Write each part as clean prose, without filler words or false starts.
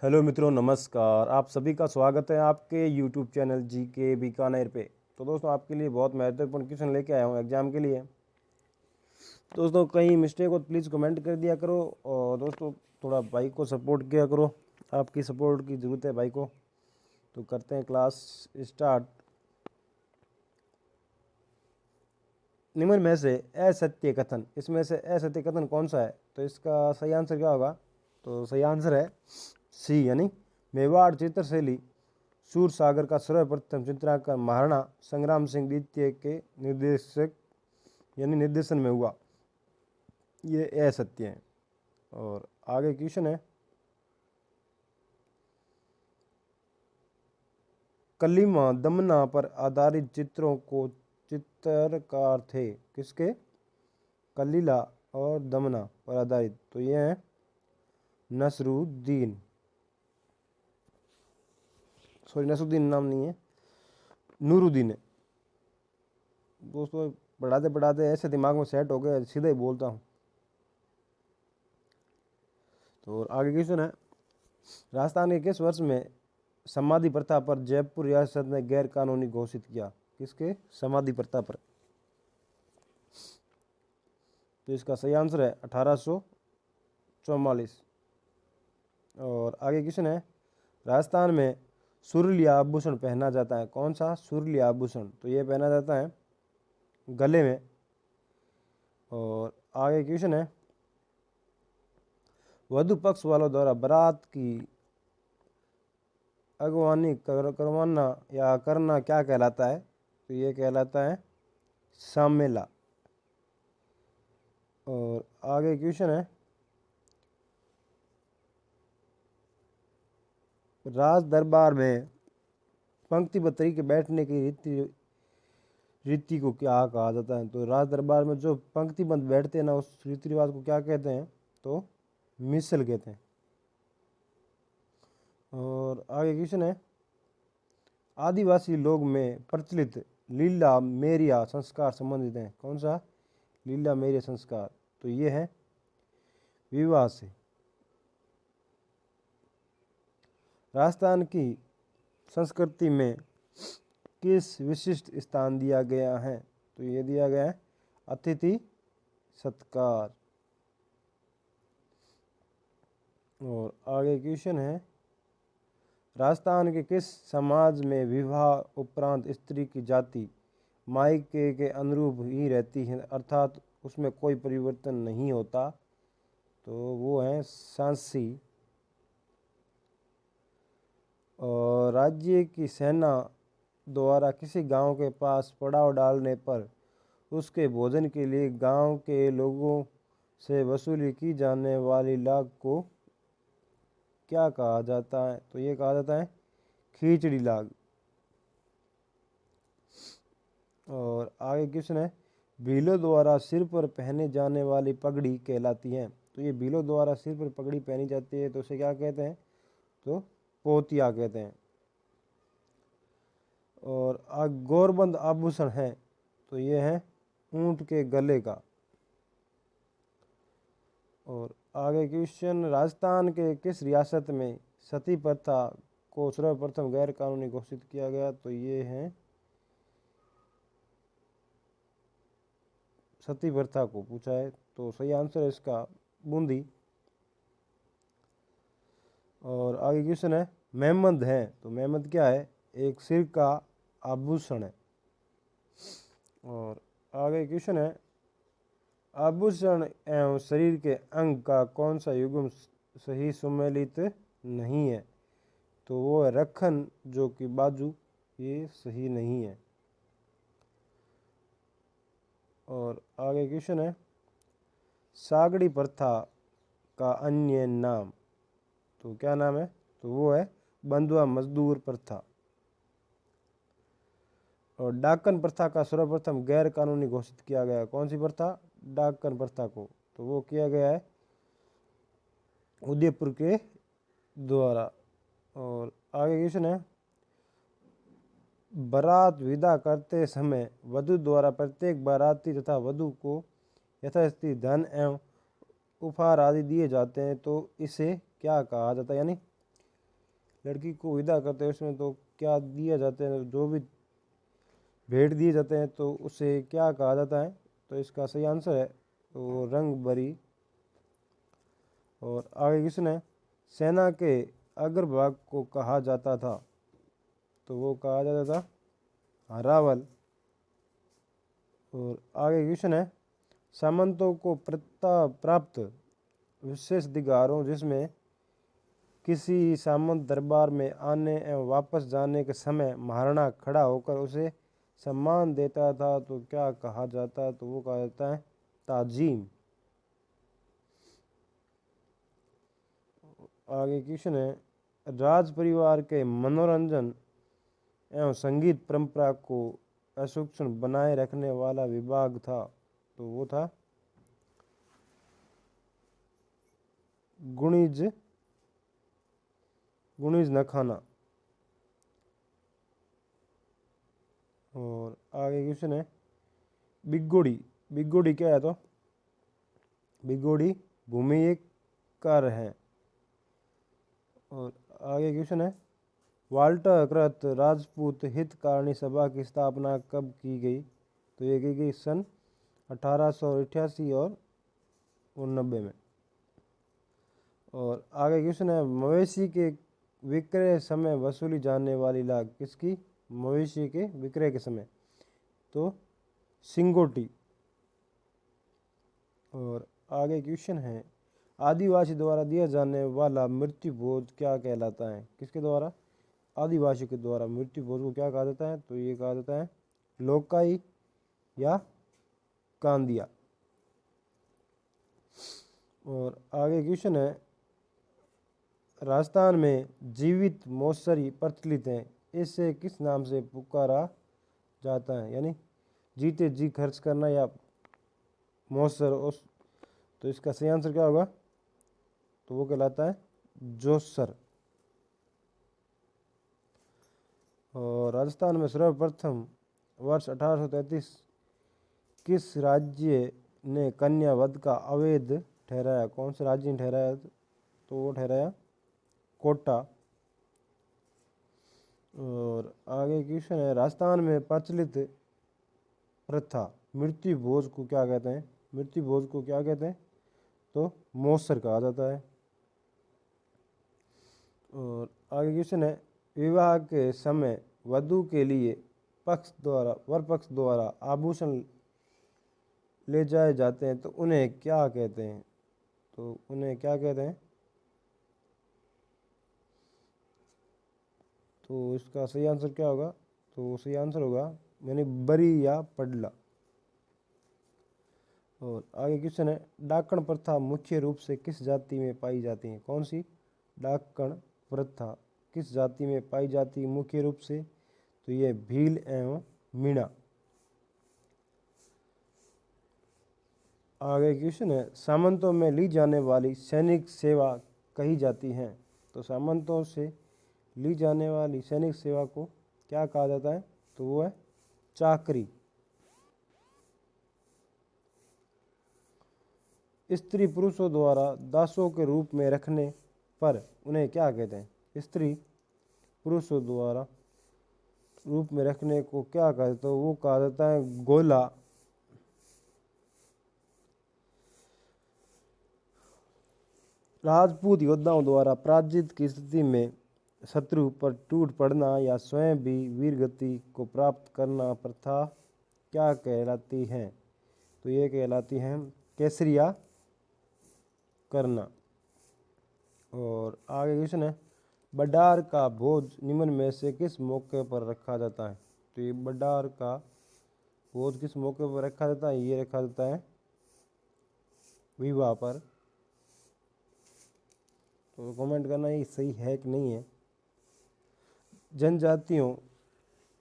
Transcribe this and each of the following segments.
Hello मित्रों, नमस्कार। आप सभी का स्वागत है आपके यूट्यूब चैनल जीके बीकानेर पे। तो दोस्तों, आपके लिए बहुत महत्वपूर्ण क्वेश्चन लेके आया हूँ एग्जाम के लिए। दोस्तों, कहीं मिस्टेक हो तो प्लीज़ कमेंट कर दिया करो। और दोस्तों, थोड़ा भाई को सपोर्ट किया करो, आपकी सपोर्ट की ज़रूरत है भाई को। तो करते हैं क्लास स्टार्ट। निम्न में से असत्य कथन, इसमें से असत्य कथन कौन सा है? तो इसका सही आंसर क्या होगा? तो सही आंसर है सी, यानी मेवाड़ चित्रशैली सूर सागर का सर्वप्रथम चित्रांकन महाराणा संग्राम सिंह द्वितीय के निर्देशक यानी निर्देशन में हुआ। ये असत्य है। और आगे क्वेश्चन है, कलिमा दमना पर आधारित चित्रों को चित्रकार थे किसके? कलीला और दमना पर आधारित। तो ये है नसरुद्दीन। सॉरी, नसरुद्दीन नाम नहीं है, नूरुद्दीन है। दोस्तों, पढ़ाते पढ़ाते ऐसे दिमाग में सेट हो गए, सीधे ही बोलता हूँ। तो आगे क्वेश्चन है, राजस्थान के किस वर्ष में समाधि प्रथा पर जयपुर रियासत ने गैर कानूनी घोषित किया? किसके? समाधि प्रथा पर। तो इसका सही आंसर है 1844। और आगे क्वेश्चन है, राजस्थान में सुरली आभूषण पहना जाता है। कौन सा सुरली आभूषण? तो ये पहना जाता है गले में। और आगे क्वेश्चन है, वधु पक्ष वालों द्वारा बारात की अगवानी करवाना या करना क्या कहलाता है? तो ये कहलाता है शामेला। और आगे क्वेश्चन है, राज दरबार में पंक्तिबद्ध तरीके बैठने की रीति को क्या कहा जाता है? तो राज दरबार में जो पंक्तिबद्ध बैठते हैं ना, उस रीति रिवाज को क्या कहते हैं? तो मिसल कहते हैं। और आगे क्वेश्चन है, आदिवासी लोग में प्रचलित लीला मेरिया संस्कार संबंधित है। कौन सा लीला मेरिया संस्कार? तो ये है विवाह से। राजस्थान की संस्कृति में किस विशिष्ट स्थान दिया गया है? तो ये दिया गया है अतिथि सत्कार। और आगे क्वेश्चन है, राजस्थान के किस समाज में विवाह उपरांत स्त्री की जाति मायके के अनुरूप ही रहती है, अर्थात उसमें कोई परिवर्तन नहीं होता? तो वो है सांसी। और राज्य की सेना द्वारा किसी गांव के पास पड़ाव डालने पर उसके भोजन के लिए गांव के लोगों से वसूली की जाने वाली लाग को क्या कहा जाता है? तो ये कहा जाता है खीचड़ी लाग। और आगे क्वेश्चन है, भीलों द्वारा सिर पर पहने जाने वाली पगड़ी कहलाती है। तो ये भीलों द्वारा सिर पर पगड़ी पहनी जाती है, तो उसे क्या कहते हैं? तो पोतिया कहते हैं। और गौरबंद आभूषण है, तो ये है ऊंट के गले का। और आगे क्वेश्चन, राजस्थान के किस रियासत में सती प्रथा को सर्वप्रथम गैर कानूनी घोषित किया गया? तो ये है सती प्रथा को पूछा है। तो सही आंसर है इसका बूंदी। और आगे क्वेश्चन है, मेहमद है, तो मेहमद क्या है? एक सिर का आभूषण है। और आगे क्वेश्चन है, आभूषण एवं शरीर के अंग का कौन सा युग्म सही सुमेलित नहीं है? तो वो है रखन, जो कि बाजू, ये सही नहीं है। और आगे क्वेश्चन है, सागड़ी प्रथा का अन्य नाम, तो क्या नाम है? तो वो है बंधुआ मजदूर प्रथा। और डाकन प्रथा का सर्वप्रथम गैर कानूनी घोषित किया गया। कौन सी प्रथा? डाकन प्रथा को। तो वो किया गया है उदयपुर के द्वारा। और आगे क्वेश्चन है, बारात विदा करते समय वधु द्वारा प्रत्येक बाराती तथा वधु को यथास्थिति धन एवं उपहार आदि दिए जाते हैं, तो इसे क्या कहा जाता है? यानी लड़की को विदा करते हैं उसमें तो क्या दिया जाता है, जो भी भेंट दिए जाते हैं तो उसे क्या कहा जाता है? तो इसका सही आंसर है तो रंग भरी। और आगे क्वेश्चन है, सेना के अग्रभाग को कहा जाता था, तो वो कहा जाता था हरावल। और आगे क्वेश्चन है, सामंतों को प्राप्त विशेष अधिकारों जिसमें किसी सामंत दरबार में आने एवं वापस जाने के समय महाराणा खड़ा होकर उसे सम्मान देता था, तो क्या कहा जाता है? तो वो कहा जाता है ताजीम। आगे क्वेश्चन है, राज परिवार के मनोरंजन एवं संगीत परंपरा को असूक्ष्म बनाए रखने वाला विभाग था, तो वो था गुणिज नखाना। और आगे क्वेश्चन है, बिगोड़ी बिगोड़ी क्या है? तो बिगोड़ी भूमि एक कार्य है। और आगे क्वेश्चन है, वाल्टर कृत राजपूत हितकारिणी सभा की स्थापना कब की गई? तो ये की गई सन 1888 और 90 में। और आगे क्वेश्चन है, मवेशी के विक्रय समय वसूली जाने वाली लाग किसकी? मवेशी के विक्रय के समय, तो सिंगोटी। और आगे क्वेश्चन है, आदिवासी द्वारा दिया जाने वाला मृत्यु भोज क्या कहलाता है? किसके द्वारा? आदिवासी के द्वारा मृत्यु भोज को क्या कहा जाता है? तो ये कहा जाता है लोकाई या कांदिया। और आगे क्वेश्चन है, राजस्थान में जीवित मौसरी प्रचलित है, इसे किस नाम से पुकारा जाता है? यानी जीते जी खर्च करना या मौसर उस, तो इसका सही आंसर क्या होगा? तो वो कहलाता है जोसर। और राजस्थान में सर्वप्रथम वर्ष 1833 किस राज्य ने कन्या वध का अवैध ठहराया? कौन से राज्य ने ठहराया? तो वो ठहराया कोटा। और आगे क्वेश्चन है, राजस्थान में प्रचलित प्रथा मृत्यु भोज को क्या कहते हैं? मृत्यु भोज को क्या कहते हैं? तो मौसर कहा जाता है। और आगे क्वेश्चन है, विवाह के समय वधु के लिए वर पक्ष द्वारा आभूषण ले जाए जाते हैं, तो उन्हें क्या कहते हैं? तो उन्हें क्या कहते हैं? तो इसका सही आंसर क्या होगा? तो सही आंसर होगा यानी बरी या पडला। और आगे क्वेश्चन है, डाकण प्रथा मुख्य रूप से किस जाति में पाई जाती है? कौन सी डाकण प्रथा किस जाति में पाई जाती है मुख्य रूप से? तो ये भील एवं मीणा। आगे क्वेश्चन है, सामंतों में ली जाने वाली सैनिक सेवा कही जाती है? तो सामंतों से ली जाने वाली सैनिक सेवा को क्या कहा जाता है? तो वो है चाकरी। स्त्री पुरुषों द्वारा दासों के रूप में रखने पर उन्हें क्या कहते हैं? स्त्री पुरुषों द्वारा रूप में रखने को क्या कहते हैं? तो वो कहा जाता है गोला। राजपूत योद्धाओं द्वारा पराजित की स्थिति में शत्रु पर टूट पड़ना या स्वयं भी वीर गति को प्राप्त करना प्रथा क्या कहलाती है? तो ये कहलाती है केसरिया करना। और आगे क्वेश्चन है, बडार का भोज निम्न में से किस मौके पर रखा जाता है? तो ये बडार का भोज किस मौके पर रखा जाता है? ये रखा जाता है विवाह पर। तो कमेंट करना ये सही है कि नहीं है। जनजातियों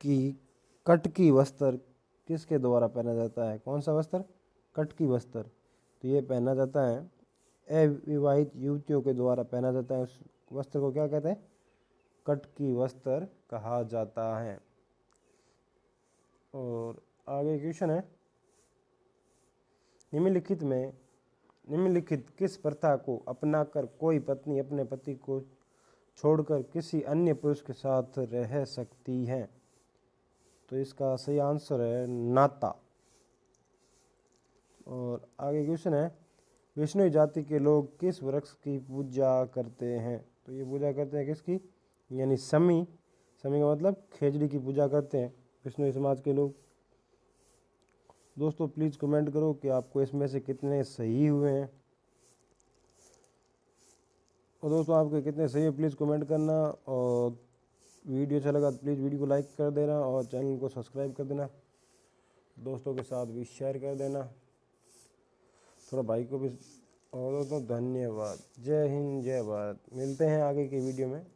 की कटकी वस्त्र किसके द्वारा पहना जाता है? कौन सा वस्त्र? कटकी वस्त्र। तो ये पहना जाता है अविवाहित युवतियों के द्वारा पहना जाता है। उस वस्त्र को क्या कहते हैं? कटकी वस्त्र कहा जाता है। और आगे क्वेश्चन है, निम्नलिखित किस प्रथा को अपनाकर कोई पत्नी अपने पति को छोड़कर किसी अन्य पुरुष के साथ रह सकती हैं। तो इसका सही आंसर है नाता। और आगे क्वेश्चन है, वैष्णव जाति के लोग किस वृक्ष की पूजा करते हैं? तो ये पूजा करते हैं किसकी? यानी शमी। शमी का मतलब खेजड़ी की पूजा करते हैं वैष्णव समाज के लोग। दोस्तों प्लीज़ कमेंट करो कि आपको इसमें से कितने सही हुए हैं। और दोस्तों आपके कितने सही है प्लीज़ कमेंट करना। और वीडियो अच्छा लगा तो प्लीज़ वीडियो को लाइक कर देना और चैनल को सब्सक्राइब कर देना। दोस्तों के साथ भी शेयर कर देना, थोड़ा भाई को भी। और दोस्तों धन्यवाद। जय हिंद, जय भारत। मिलते हैं आगे की वीडियो में।